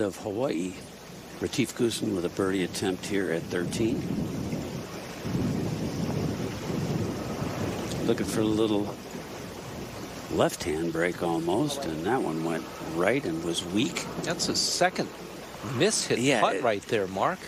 of Hawaii. Retief Goosen with a birdie attempt here at 13. Looking for a little left-hand break almost, and that one went right and was weak. That's a second miss-hit putt right there, Mark.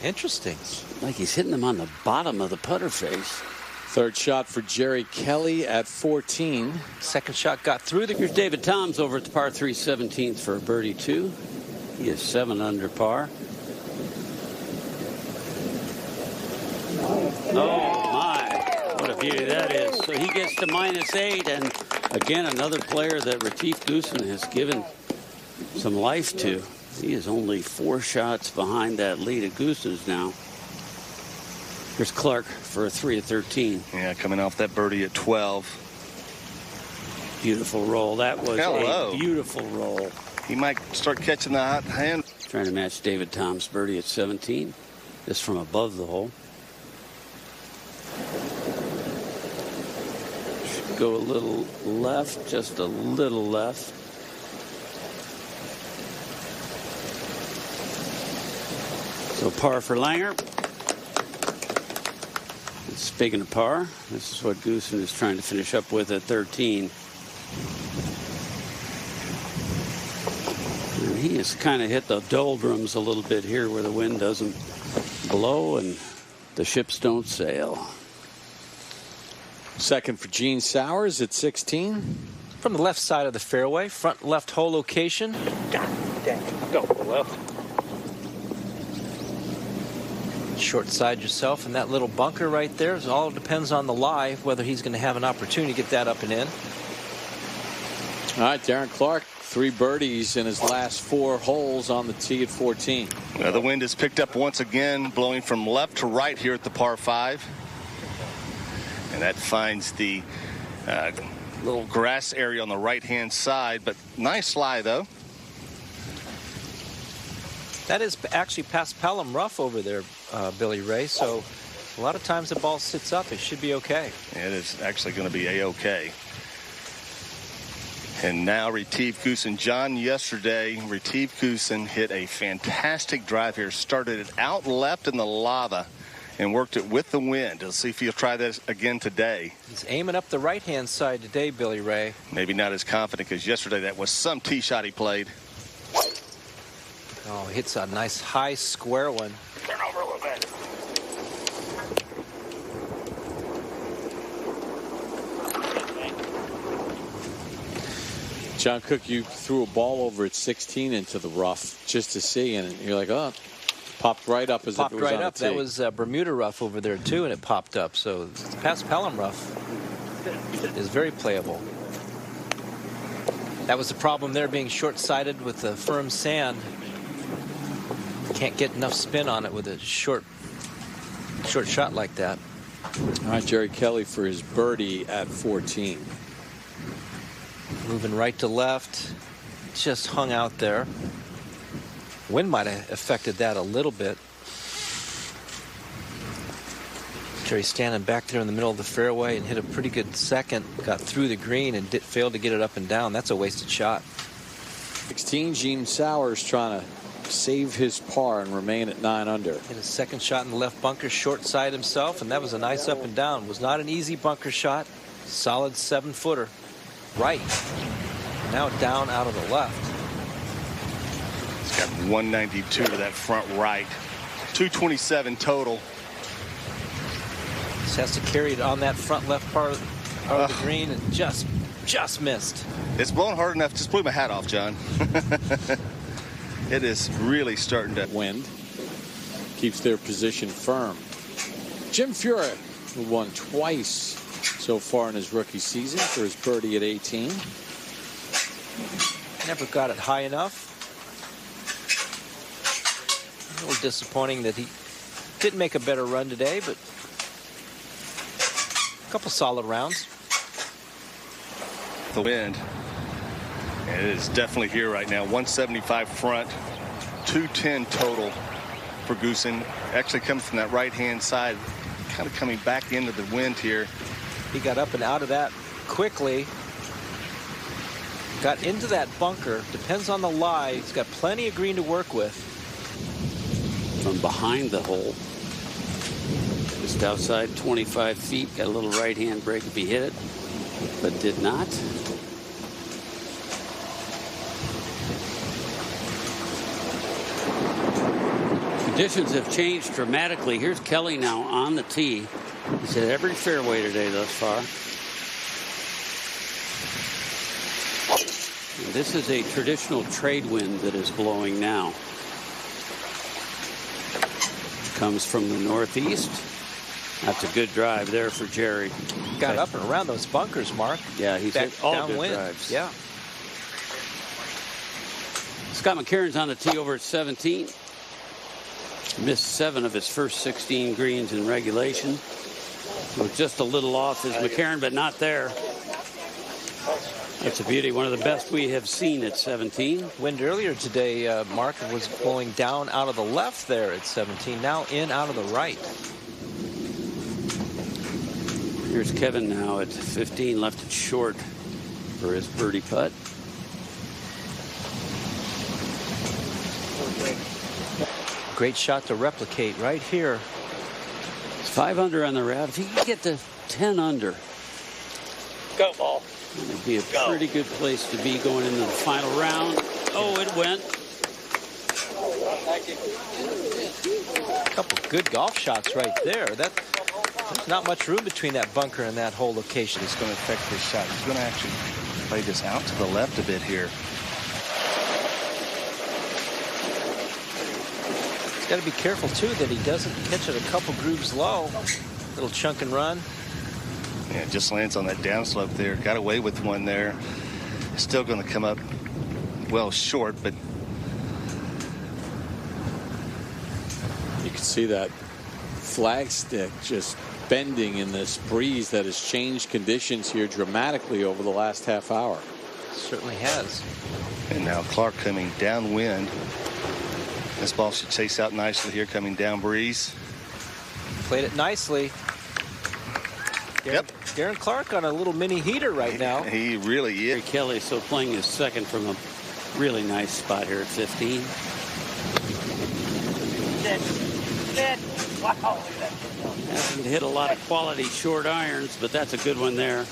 Interesting. Like he's hitting them on the bottom of the putter face. Third shot for Jerry Kelly at 14. Second shot got through the... Here's David Toms over at the par 3 17th for a birdie 2. He is 7 under par. Oh my, what a beauty that is. So he gets to -8, and again another player that Retief Goosen has given some life to. He is only 4 shots behind that lead of Goosen's now. Here's Clarke for a 3 at 13. Yeah, coming off that birdie at 12. Beautiful roll. That was a beautiful roll. He might start catching the hot hand. Trying to match David Toms' birdie at 17. This from above the hole. Should go a little left, just a little left. So par for Langer. Speaking of par, this is what Goosen is trying to finish up with at 13. And he has kind of hit the doldrums a little bit here where the wind doesn't blow and the ships don't sail. Second for Gene Sowers at 16. From the left side of the fairway, front left hole location. God dang, go left. Short side yourself, and that little bunker right there is all depends on the lie whether he's going to have an opportunity to get that up and in. All right, Darren Clarke, 3 birdies in his last 4 holes on the tee at 14. Well, the wind has picked up once again, blowing from left to right here at the par 5. And that finds the little grass area on the right-hand side, but nice lie, though. That is actually past Pelham rough over there, Billy Ray, so a lot of times the ball sits up. It should be okay. It is actually going to be a-okay. And now Retief Goosen. John, yesterday, Retief Goosen hit a fantastic drive here. Started it out left in the lava and worked it with the wind. Let's see if he'll try this again today. He's aiming up the right-hand side today, Billy Ray. Maybe not as confident because yesterday that was some tee shot he played. Oh, he hits a nice high square one. Turn over a little bit. John Cook, you threw a ball over at 16 into the rough just to see, and you're like, oh, popped right up as if it was on the tee. That was Bermuda rough over there too, and it popped up. So past Pelham rough is very playable. That was the problem there, being short-sighted with the firm sand. Can't get enough spin on it with a short shot like that. All right, Jerry Kelly for his birdie at 14. Moving right to left, just hung out there. Wind might have affected that a little bit. Jerry standing back there in the middle of the fairway and hit a pretty good second. Got through the green and failed to get it up and down. That's a wasted shot. 16, Gene Sowers trying to save his par and remain at 9 under. Hit a second shot in the left bunker, short side himself, and that was a nice up and down. Was not an easy bunker shot. Solid 7-footer. Right. Now down out of the left. It's got 192 to that front right. 227 total. Just has to carry it on that front left part of the green and just missed. It's blowing hard enough. Just blew my hat off, John. It is really starting to wind. Keeps their position firm. Jim Furyk, who won twice so far in his rookie season, for his birdie at 18. Never got it high enough. A little disappointing that he didn't make a better run today, but a couple solid rounds. The wind. It is definitely here right now. 175 front, 210 total for Goosen. Actually comes from that right-hand side, kind of coming back into the wind here. He got up and out of that quickly. Got into that bunker. Depends on the lie. He's got plenty of green to work with. From behind the hole. Just outside 25 feet. Got a little right-hand break if he hit it, but did not. Conditions have changed dramatically. Here's Kelly now on the tee. He's hit every fairway today thus far. And this is a traditional trade wind that is blowing now. Comes from the northeast. That's a good drive there for Jerry. Got up and around those bunkers, Mark. Yeah, he's hit all good drives. Yeah. Scott McCarron's on the tee over at 17. Missed 7 of his first 16 greens in regulation. So just a little off is McCarron, but not there. That's a beauty. One of the best we have seen at 17. Wind earlier today, Mark, was blowing down out of the left there at 17. Now in out of the right. Here's Kevin now at 15. Left it short for his birdie putt. Great shot to replicate right here. It's 5 under on the round. If he can get to 10 under, go ball. It'd be a pretty good place to be going into the final round. Oh, it went. A couple good golf shots right there. There's not much room between that bunker and that hole location. It's going to affect this shot. He's going to actually play this out to the left a bit here. Got to be careful too that he doesn't catch it a couple grooves low. Little chunk and run. Yeah, just lands on that downslope there. Got away with one there. Still going to come up well short, but you can see that flag stick just bending in this breeze that has changed conditions here dramatically over the last half hour. Certainly has. And now Clarke coming downwind. This ball should chase out nicely here, coming down breeze. Played it nicely. Yep. Darren Clarke on a little mini heater right now. He really is. Gary Kelly so playing his second from a really nice spot here at 15. Wow. Hasn't hit a lot of quality short irons, but that's a good one there.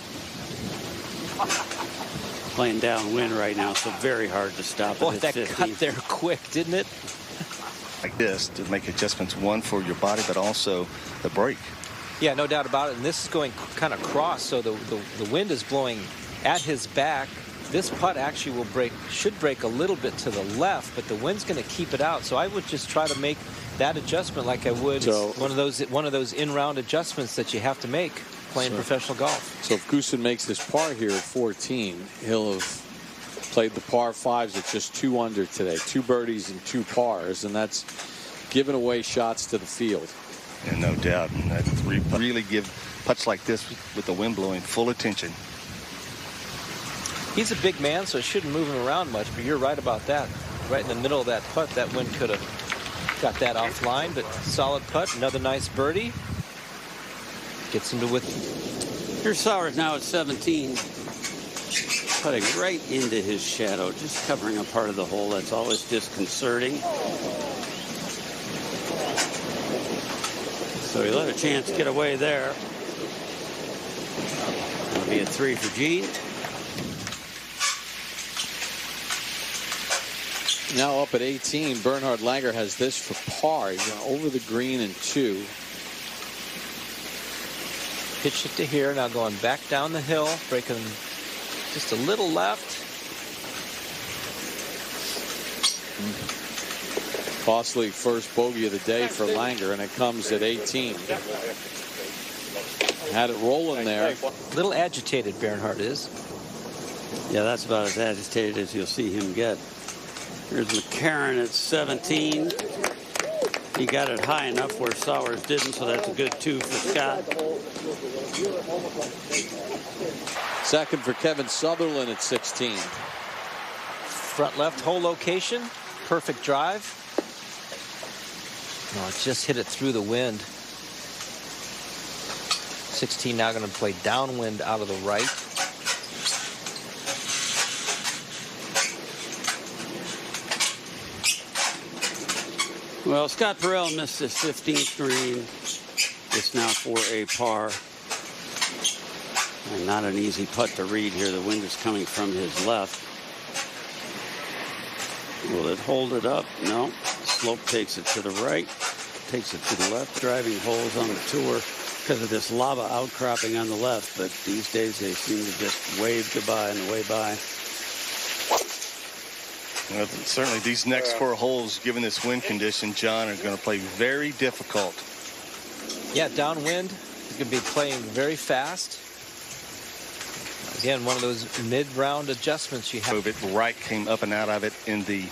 Playing downwind right now, so very hard to stop. Boy, at that 15. cut there quick, didn't it? Like this to make adjustments, one for your body, but also the break. Yeah, no doubt about it. And this is going kind of cross, so the wind is blowing at his back. This putt actually should break a little bit to the left, but the wind's going to keep it out. So I would just try to make that adjustment like I would one of those in-round adjustments that you have to make playing professional golf. So if Goosen makes this par here at 14, he'll have played the par 5s at just 2 under today. 2 birdies and 2 pars, and that's giving away shots to the field. And no doubt. And that really give putts like this with the wind blowing full attention. He's a big man, so it shouldn't move him around much, but you're right about that. Right in the middle of that putt, that wind could have got that offline, but solid putt. Another nice birdie. Gets him to with. Here's Sowers now at 17. Putting right into his shadow, just covering a part of the hole. That's always disconcerting. So he let a chance get away there. That'll be a 3 for Gene. Now up at 18, Bernhard Langer has this for par. He's over the green in 2. Pitched it to here. Now going back down the hill, breaking just a little left. Costly first bogey of the day for Langer, and it comes at 18. Had it rolling there. A little agitated, Bernhard is. Yeah, that's about as agitated as you'll see him get. Here's McCarron at 17. He got it high enough where Sowers didn't, so that's a good 2 for Scott. Second for Kevin Sutherland at 16. Front left hole location. Perfect drive. No, it just hit it through the wind. 16 now going to play downwind out of the right. Well, Scott Burrell missed his 15th green. It's now for a par. And not an easy putt to read here. The wind is coming from his left. Will it hold it up? No. Slope takes it to the right, takes it to the left. Driving holes on the tour because of this lava outcropping on the left. But these days they seem to just wave goodbye on the way by. Well, certainly these next 4 holes, given this wind condition, John, are going to play very difficult. Yeah, downwind. He's going to be playing very fast. Again, one of those mid-round adjustments you have. Move it right, came up and out of it in the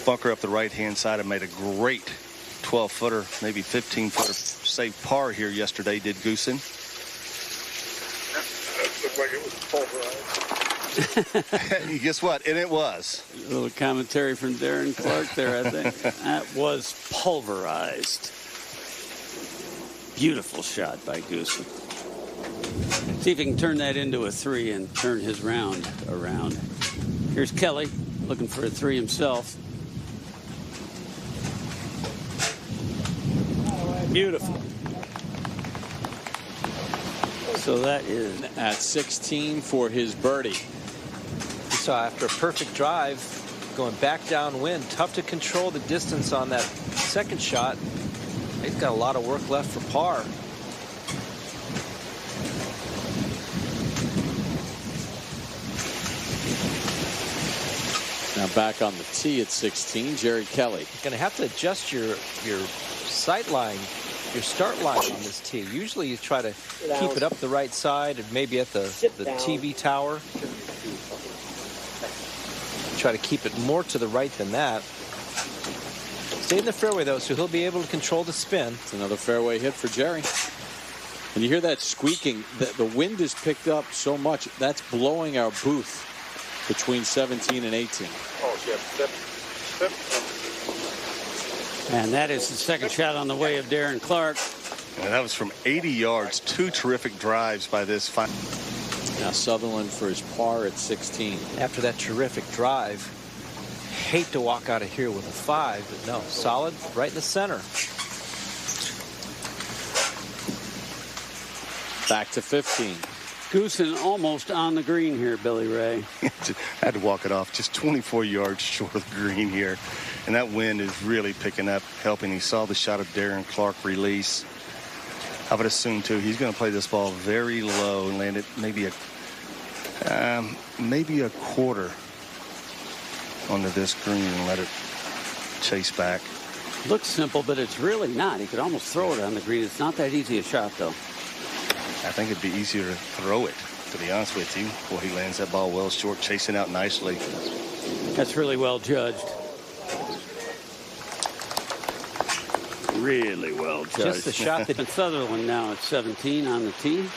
bunker up the right-hand side and made a great 12-footer, maybe 15-footer save par here yesterday, did Goosen. Looked like it was pulverized. Guess what? And it was. A little commentary from Darren Clarke there, I think. That was pulverized. Beautiful shot by Goosen. See if he can turn that into a 3 and turn his round around. Here's Kelly looking for a 3 himself. Beautiful. So that is at 16 for his birdie. You saw after a perfect drive, going back downwind, tough to control the distance on that second shot. He's got a lot of work left for par. Now back on the tee at 16, Jerry Kelly. You're going to have to adjust your sight line, your start line on this tee. Usually you try to keep it up the right side and maybe at the TV tower. Try to keep it more to the right than that. Stay in the fairway, though, so he'll be able to control the spin. It's another fairway hit for Jerry. And you hear that squeaking. The wind has picked up so much. That's blowing our booth between 17 and 18. Oh, yeah. And that is the second shot on the way of Darren Clarke. And that was from 80 yards. 2 terrific drives by this final. Now Sutherland for his par at 16. After that terrific drive, hate to walk out of here with a 5, but no, solid right in the center. Back to 15. Goosen almost on the green here, Billy Ray. Had to walk it off just 24 yards short of the green here. And that wind is really picking up, helping. He saw the shot of Darren Clarke release. I would assume, too, he's going to play this ball very low and land it maybe a quarter onto this green and let it chase back. Looks simple, but it's really not. He could almost throw it on the green. It's not that easy a shot, though. I think it'd be easier to throw it, to be honest with you. Boy, he lands that ball well short, chasing out nicely. That's really well judged. Really well judged. Just the shot that Sutherland now at 17 on the tee.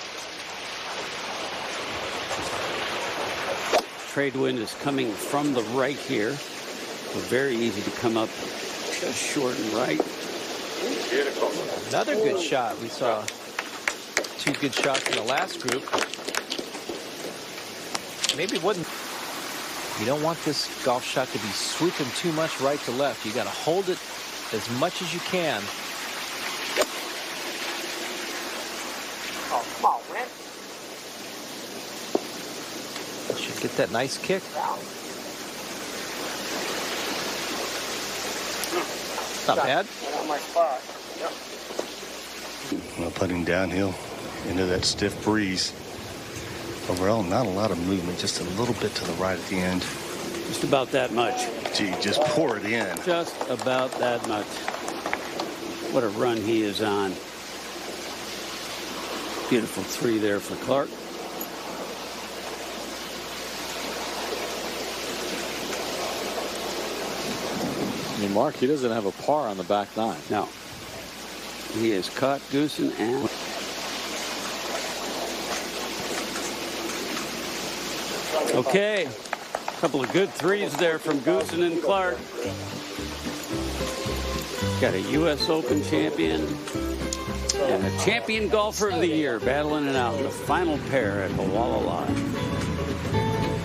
Trade wind is coming from the right here. So very easy to come up just short and right. Another good shot. We saw 2 good shots in the last group. Maybe it wasn't. You don't want this golf shot to be swooping too much right to left. You got to hold it as much as you can. Oh, come on, man. Should get that nice kick. Not bad. Right on my spot. Yep. Well, putting downhill into that stiff breeze. Overall, not a lot of movement, just a little bit to the right at the end. Just about that much. Gee, just pour it in. Just about that much. What a run he is on. Beautiful 3 there for Clarke. I mean, Mark, he doesn't have a par on the back 9. No. He has caught Goosen and... Okay. A couple of good 3s there from Goosen and Clarke. Got a U.S. Open champion and a champion golfer of the year battling it out in the final pair at Hole15.